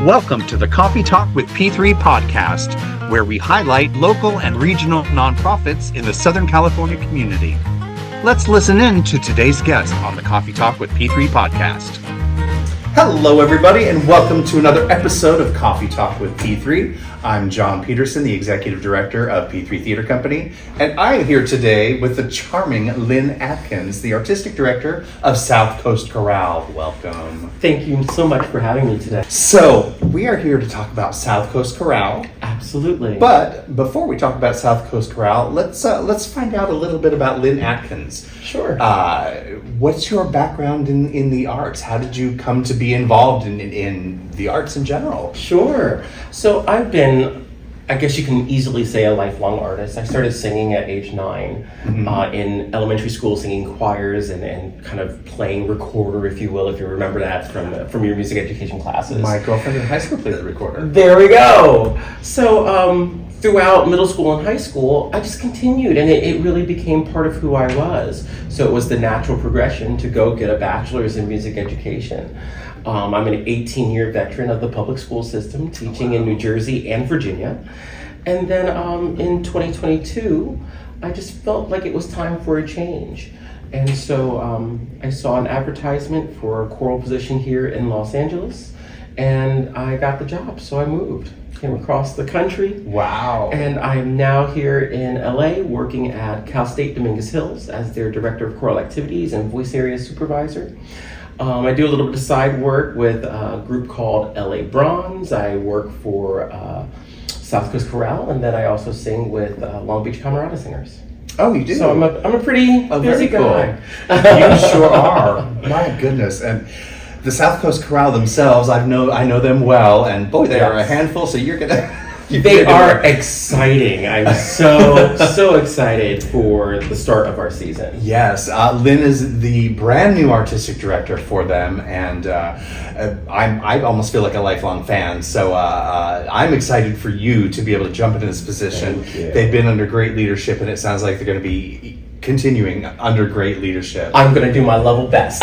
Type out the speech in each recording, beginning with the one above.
Welcome to the Coffee Talk with P3 podcast, where we highlight local and regional nonprofits in the Southern California community. Let's listen in to today's guest on the Coffee Talk with P3 podcast. Hello, everybody, and welcome to another episode of Coffee Talk with P3. I'm John Peterson, the Executive Director of P3 Theater Company, and I am here today with the charming Lynn Atkins, the Artistic Director of South Coast Chorale. Welcome. Thank you so much for having me today. So, we are here to talk about South Coast Chorale. Absolutely. But before we talk about South Coast Chorale, let's find out a little bit about Lynn Atkins. Sure. What's your background in the arts? How did you come to be involved in the arts in general? Sure. So I've been, I guess you can easily say, a lifelong artist. I started singing at age 9 in elementary school, singing choirs and kind of playing recorder, if you will, if you remember that from your music education classes. My girlfriend in high school played the recorder. There we go. So throughout middle school and high school, I just continued, and it really became part of who I was. So it was the natural progression to go get a bachelor's in music education. I'm an 18-year veteran of the public school system, teaching in New Jersey and Virginia. And then in 2022, I just felt like it was time for a change. And so I saw an advertisement for a choral position here in Los Angeles, and I got the job, so I moved. Came across the country. Wow. And I am now here in LA working at Cal State Dominguez Hills as their Director of Choral Activities and Voice Area Supervisor. I do a little bit of side work with a group called LA Bronze. I work for South Coast Chorale, and then I also sing with Long Beach Camerata Singers. Oh, you do? So I'm a pretty busy guy. Cool. You sure are. My goodness. And the South Coast Chorale themselves, I know them well, and boy, they are a handful. So you're gonna. They are exciting. I'm so excited for the start of our season. Yes, Lynn is the brand new artistic director for them, and I almost feel like a lifelong fan. So I'm excited for you to be able to jump into this position. They've been under great leadership, and it sounds like they're going to be continuing under great leadership. I'm going to do my level best.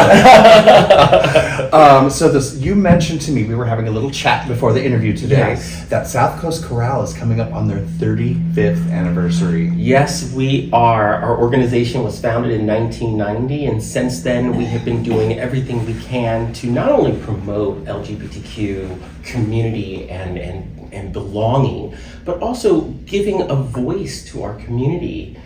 You mentioned to me, we were having a little chat before the interview today, yes, that South Coast Chorale is coming up on their 35th anniversary. Yes, we are. Our organization was founded in 1990, and since then we have been doing everything we can to not only promote LGBTQ community and belonging, but also giving a voice to our community.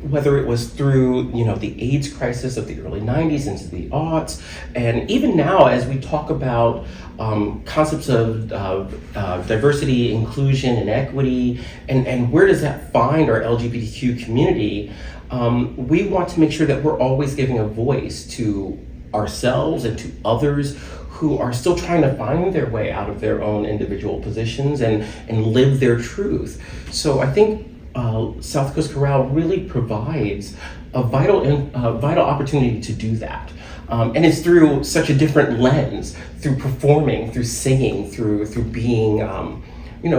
Whether it was through, the AIDS crisis of the early 90s into the aughts, and even now as we talk about concepts of diversity, inclusion, and equity, and where does that find our LGBTQ community, we want to make sure that we're always giving a voice to ourselves and to others who are still trying to find their way out of their own individual positions and live their truth. So I think South Coast Chorale really provides a vital opportunity to do that. And it's through such a different lens, through performing, through singing, through being,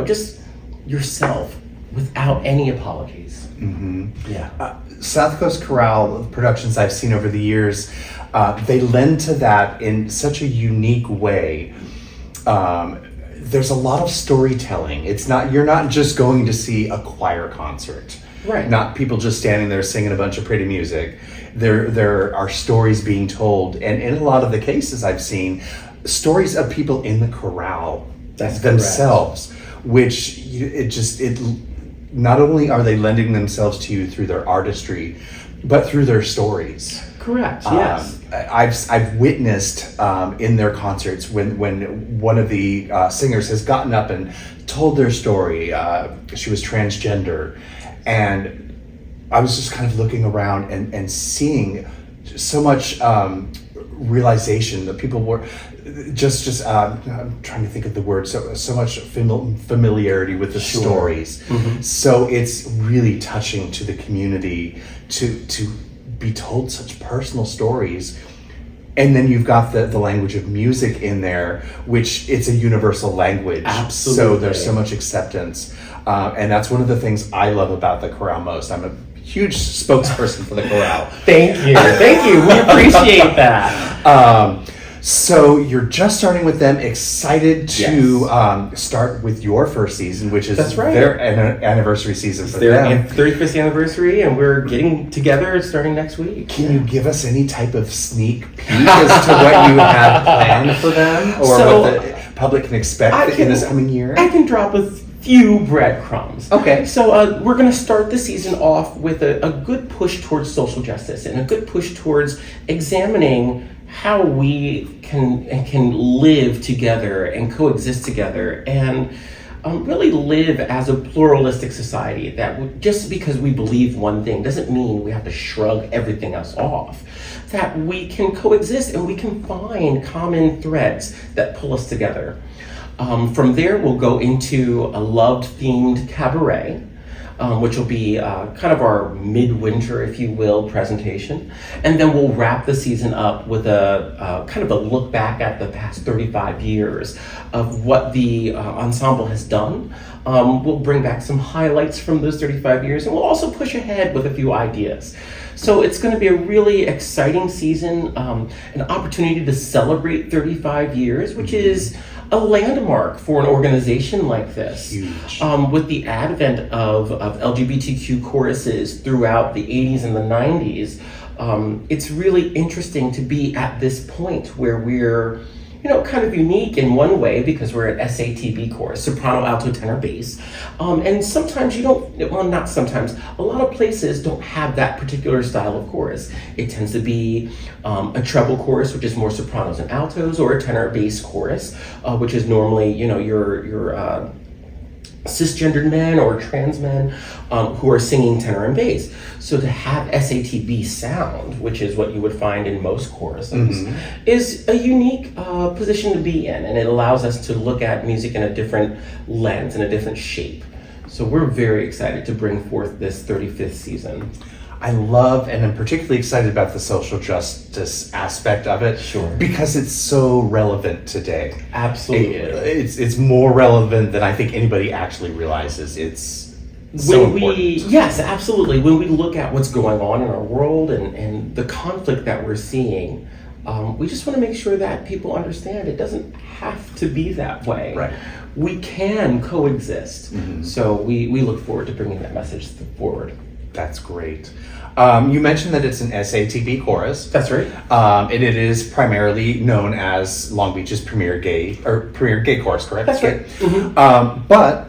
just yourself without any apologies. Mm-hmm. Yeah. South Coast Chorale productions I've seen over the years, they lend to that in such a unique way. There's a lot of storytelling. You're not just going to see a choir concert. Right. Not people just standing there singing a bunch of pretty music. There are stories being told, and in a lot of the cases I've seen, stories of people in the chorale themselves, which it not only are they lending themselves to you through their artistry, but through their stories. Correct. Yes. I've witnessed in their concerts when one of the singers has gotten up and told their story. She was transgender, and I was just kind of looking around and seeing so much realization that people were just I'm trying to think of the word, so much familiarity with the stories. Mm-hmm. So it's really touching to the community to be told such personal stories. And then you've got the language of music in there, which it's a universal language. Absolutely. So there's so much acceptance. And that's one of the things I love about the chorale most. I'm a huge spokesperson for the chorale. Thank you. We appreciate that. So you're just starting with them, excited to start with your first season, which is their anniversary season for them. 35th anniversary, and we're getting together starting next week. Can you give us any type of sneak peek as to what you have planned for them, or what the public can expect in this coming year? I can drop a few breadcrumbs. Okay. So we're going to start the season off with a good push towards social justice and a good push towards examining how we can live together and coexist together and really live as a pluralistic society. That just because we believe one thing doesn't mean we have to shrug everything else off. That we can coexist and we can find common threads that pull us together. From there, we'll go into a love-themed cabaret, which will be kind of our midwinter, if you will, presentation. And then we'll wrap the season up with a kind of a look back at the past 35 years of what the ensemble has done. We'll bring back some highlights from those 35 years, and we'll also push ahead with a few ideas. So it's going to be a really exciting season, an opportunity to celebrate 35 years, which is a landmark for an organization like this. Huge. With the advent of LGBTQ choruses throughout the 80s and the 90s, it's really interesting to be at this point where we're kind of unique in one way because we're an SATB chorus, soprano, alto, tenor, bass. And sometimes not sometimes, a lot of places don't have that particular style of chorus. It tends to be a treble chorus, which is more sopranos and altos, or a tenor bass chorus, which is normally, your cisgendered men or trans men who are singing tenor and bass. So to have SATB sound, which is what you would find in most choruses, is a unique position to be in, and it allows us to look at music in a different lens, in a different shape. So we're very excited to bring forth this 35th season. I love, and I'm particularly excited about the social justice aspect of it. Sure. Because it's so relevant today. Absolutely. It's more relevant than I think anybody actually realizes. It's so important. Yes, absolutely. When we look at what's going on in our world and the conflict that we're seeing, we just want to make sure that people understand it doesn't have to be that way. Right. We can coexist. So we look forward to bringing that message forward. That's great. You mentioned that it's an SATB chorus. That's right. And it is primarily known as Long Beach's premier gay chorus, correct? That's right. But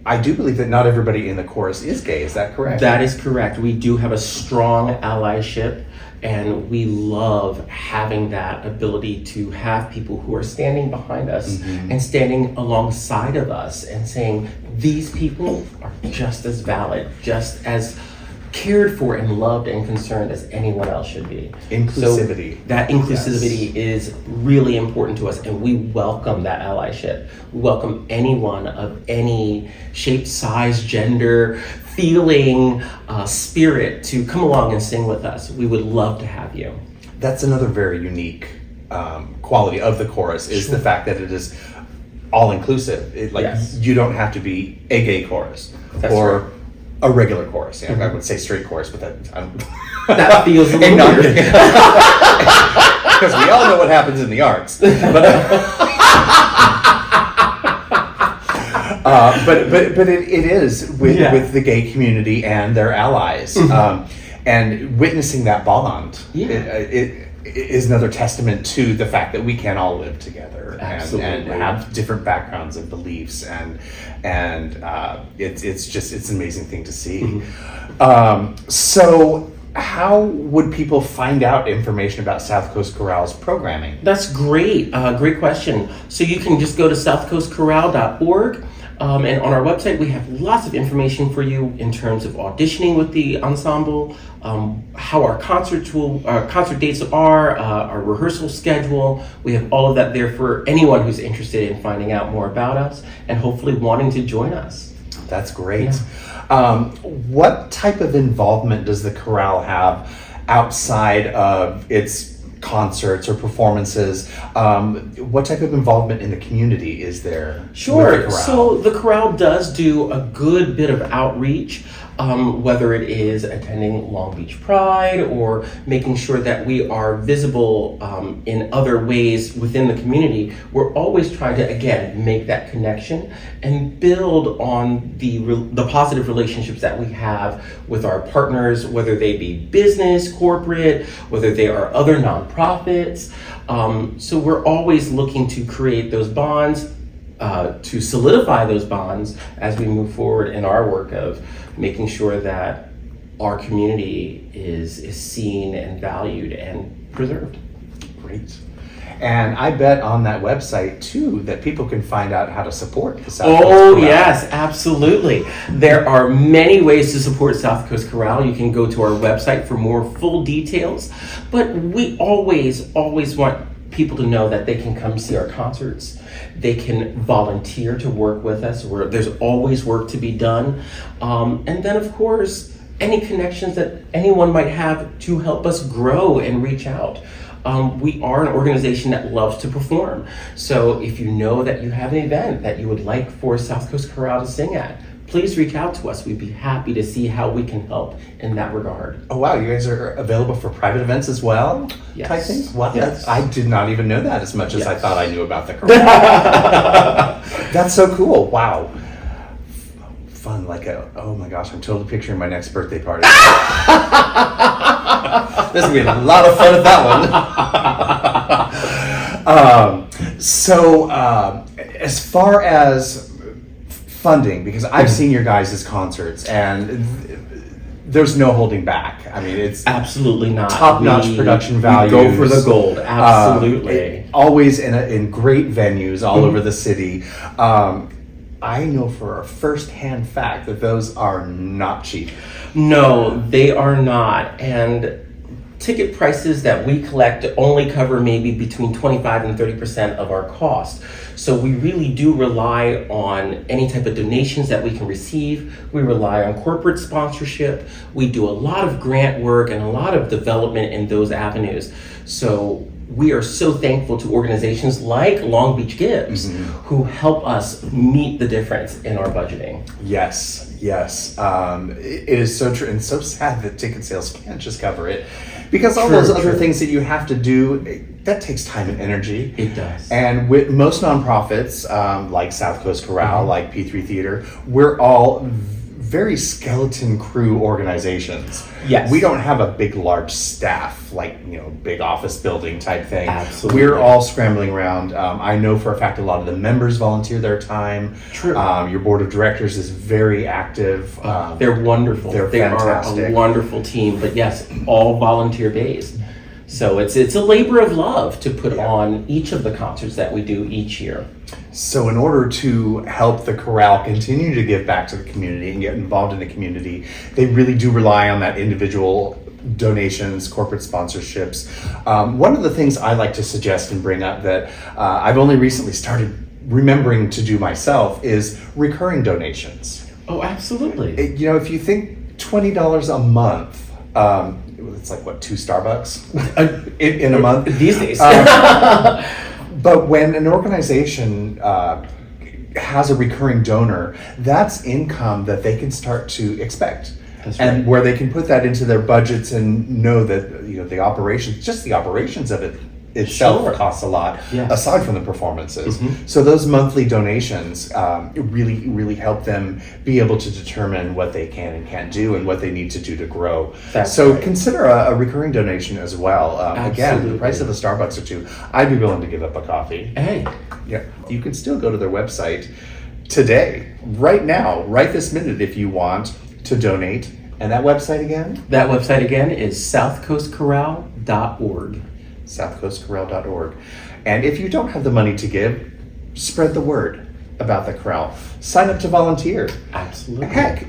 I do believe that not everybody in the chorus is gay. Is that correct? That is correct. We do have a strong allyship, and we love having that ability to have people who are standing behind us and standing alongside of us and saying, these people are just as valid, just as cared for and loved and concerned as anyone else should be. Inclusivity. So that inclusivity is really important to us, and we welcome that allyship. We welcome anyone of any shape, size, gender, feeling, spirit to come along and sing with us. We would love to have you. That's another very unique quality of the chorus is the fact that it is all-inclusive. You don't have to be a gay chorus. That's or right. a regular chorus. I would say straight chorus, but that feels a little weird. Because we all know what happens in the arts. But it is with the gay community and their allies, and witnessing that bond. It is another testament to the fact that we can all live together and have different backgrounds and beliefs, and it's an amazing thing to see. So how would people find out information about South Coast Chorale's programming? That's great. Great question. So you can just go to southcoastchorale.org. And on our website, we have lots of information for you in terms of auditioning with the ensemble, how our concert dates are, our rehearsal schedule. We have all of that there for anyone who's interested in finding out more about us and hopefully wanting to join us. That's great. What type of involvement does the chorale have outside of its concerts or performances? What type of involvement in the community is there? Sure. With the chorale? So the chorale does do a good bit of outreach. whether it is attending Long Beach Pride or making sure that we are visible in other ways within the community. We're always trying to, again, make that connection and build on the positive relationships that we have with our partners, whether they be business, corporate, whether they are other nonprofits. So we're always looking to create those bonds, to solidify those bonds as we move forward in our work of making sure that our community is seen and valued and preserved. Great. And I bet on that website too that people can find out how to support the South Coast Oh Chorale. yes, absolutely. There are many ways to support South Coast Chorale. You can go to our website for more full details, but we always want people to know that they can come see our concerts. They can volunteer to work with us. There's always work to be done. And then of course, any connections that anyone might have to help us grow and reach out. We are an organization that loves to perform. So if you know that you have an event that you would like for South Coast Chorale to sing at, please reach out to us. We'd be happy to see how we can help in that regard. Oh wow, you guys are available for private events as well? Yes. Type things? Wow, Yes. I did not even know that as much as I Yes. thought I knew about the chorale. That's so cool. Wow. Fun, oh my gosh, I'm totally picturing my next birthday party. There's gonna be a lot of fun at that one. As far as funding, because I've seen your guys' concerts and there's no holding back. I mean, it's Absolutely not. top-notch production We values. go for the gold. Absolutely. Always in great venues all over the city. I know for a first-hand fact that those are not cheap. No, they are not. And ticket prices that we collect only cover maybe between 25 and 30% of our cost. So we really do rely on any type of donations that we can receive. We rely on corporate sponsorship. We do a lot of grant work and a lot of development in those avenues. So we are so thankful to organizations like Long Beach Gives who help us meet the difference in our budgeting. Yes. It is so true and so sad that ticket sales can't just cover it, because all those other things that you have to do, that takes time and energy. It does. And with most nonprofits, like South Coast Chorale, like P3 Theater, we're all very skeleton crew organizations. Yes. We don't have a big, large staff, like, big office building type thing. Absolutely. We're all scrambling around. I know for a fact a lot of the members volunteer their time. True. Your board of directors is very active. They're wonderful. They're They fantastic. are a wonderful team, but yes, all volunteer based. So it's a labor of love to put on each of the concerts that we do each year. So in order to help the chorale continue to give back to the community and get involved in the community, they really do rely on that individual donations, corporate sponsorships. One of the things I like to suggest and bring up that I've only recently started remembering to do myself is recurring donations. Oh, absolutely. If you think $20 a month, it's like what, 2 Starbucks in a month These days. But when an organization has a recurring donor, that's income that they can start to expect. That's And right. where they can put that into their budgets and know that the operations of it itself Sure. costs a lot, Yes. aside from the performances. So those monthly donations really help them be able to determine what they can and can't do and what they need to do to grow. That's so right. consider a recurring donation as well. Again, the Absolutely. price of a Starbucks or 2, I'd be willing to give up a coffee. Hey, Yeah, you can still go to their website today, right now, right this minute if you want to donate. And that website again? that website again is southcoastchorale.org. southcoastchorale.org. And if you don't have the money to give, spread the word about the chorale. Sign up to volunteer. Absolutely. Heck,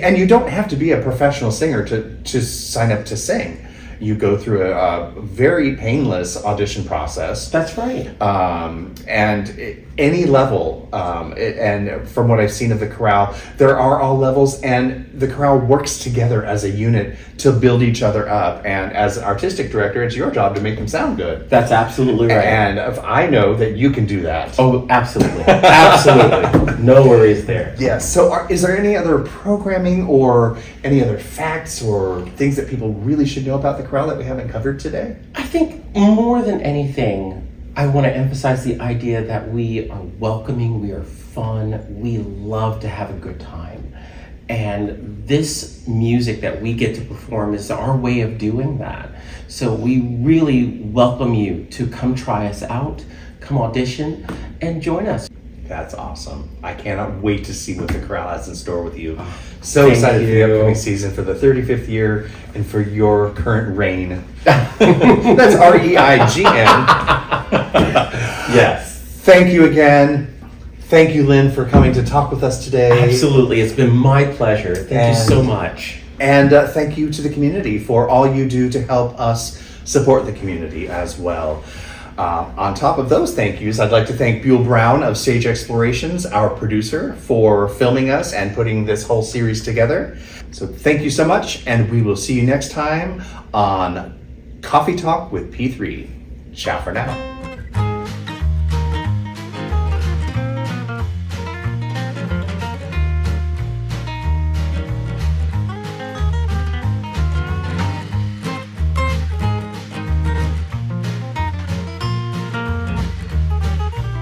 and you don't have to be a professional singer to sign up to sing. you go through a very painless audition process. That's right. Any level, and from what I've seen of the chorale, there are all levels, and the chorale works together as a unit to build each other up. And as an artistic director, it's your job to make them sound good. That's absolutely right. And if I know that you can do that. Oh, absolutely. Absolutely. No worries there. Yes. So is there any other programming or any other facts or things that people really should know about the chorale that we haven't covered today? I think more than anything, I want to emphasize the idea that we are welcoming, we are fun, we love to have a good time. And this music that we get to perform is our way of doing that. So we really welcome you to come try us out, come audition, and join us. That's awesome. I cannot wait to see what the chorale has in store with you. So Thank excited for the you. upcoming season, for the 35th year, and for your current reign. That's REIGN. Yes. Thank you again. Thank you, Lynn, for coming to talk with us today. Absolutely. It's been my pleasure. Thank you so much. And thank you to the community for all you do to help us support the community as well. On top of those thank yous, I'd like to thank Buell Brown of Stage Explorations, our producer, for filming us and putting this whole series together. So thank you so much, and we will see you next time on Coffee Talk with P3. Ciao for now.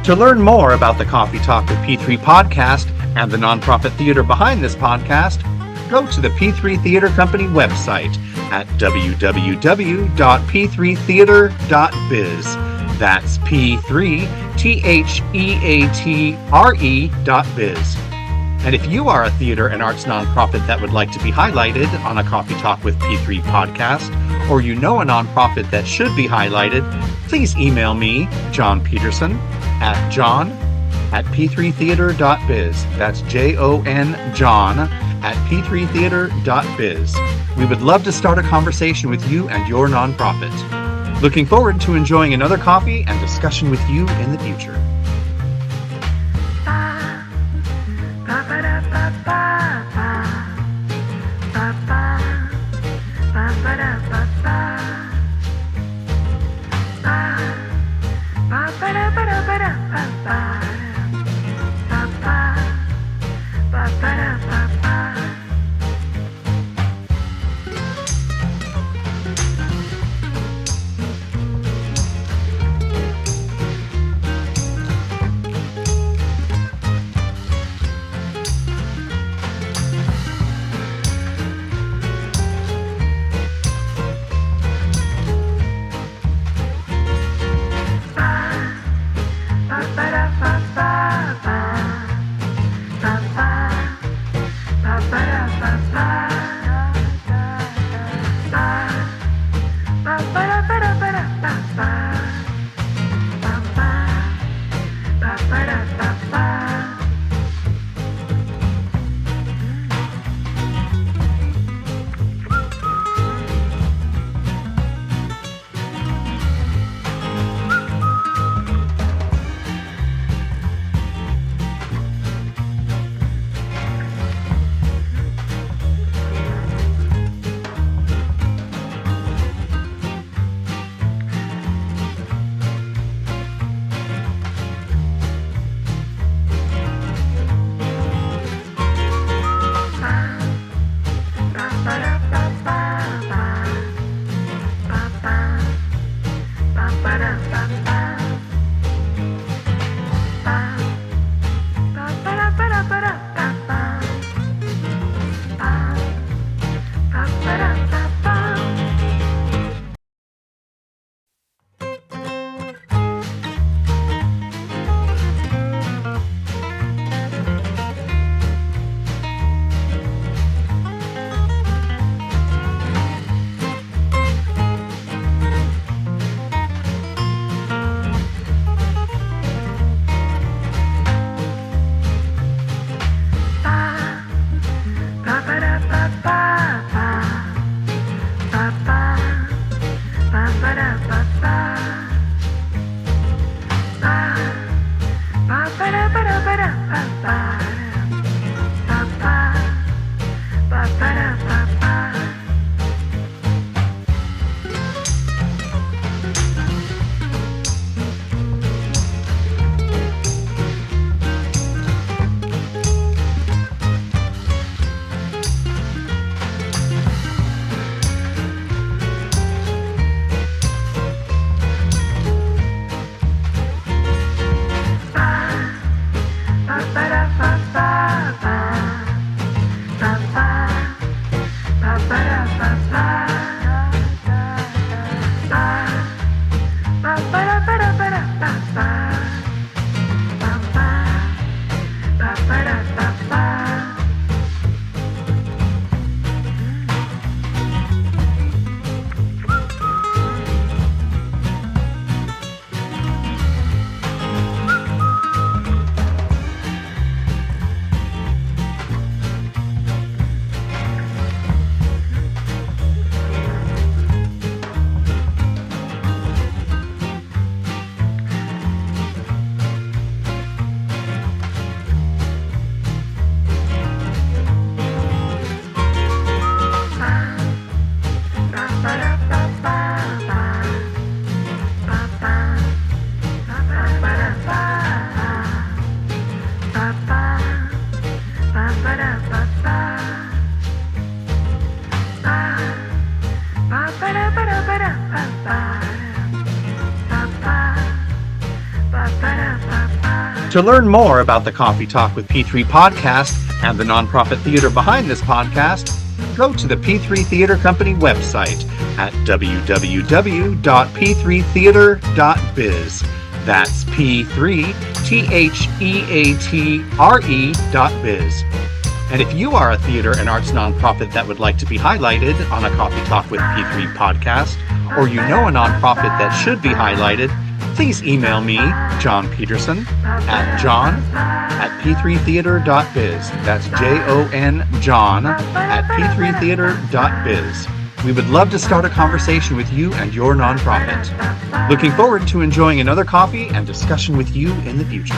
To learn more about the Coffee Talk with P3 podcast and the nonprofit theater behind this podcast, go to the P3 Theater Company website at www.p3theater.biz. That's P3theatre.biz. And if you are a theater and arts nonprofit that would like to be highlighted on a Coffee Talk with P3 podcast, or you know a nonprofit that should be highlighted, please email me, John Peterson, at john@p3theater.biz. That's Jon John at p3theater.biz. We would love to start a conversation with you and your nonprofit. Looking forward to enjoying another coffee and discussion with you in the future. To learn more about the Coffee Talk with P3 podcast and the nonprofit theater behind this podcast, go to the P3 Theater Company website at www.p3theater.biz. That's P3theatre.biz. And if you are a theater and arts nonprofit that would like to be highlighted on a Coffee Talk with P3 podcast, or you know a nonprofit that should be highlighted, please email me, John Peterson, at john@p3theater.biz. That's Jon John at p3theater.biz. We would love to start a conversation with you and your nonprofit. Looking forward to enjoying another coffee and discussion with you in the future.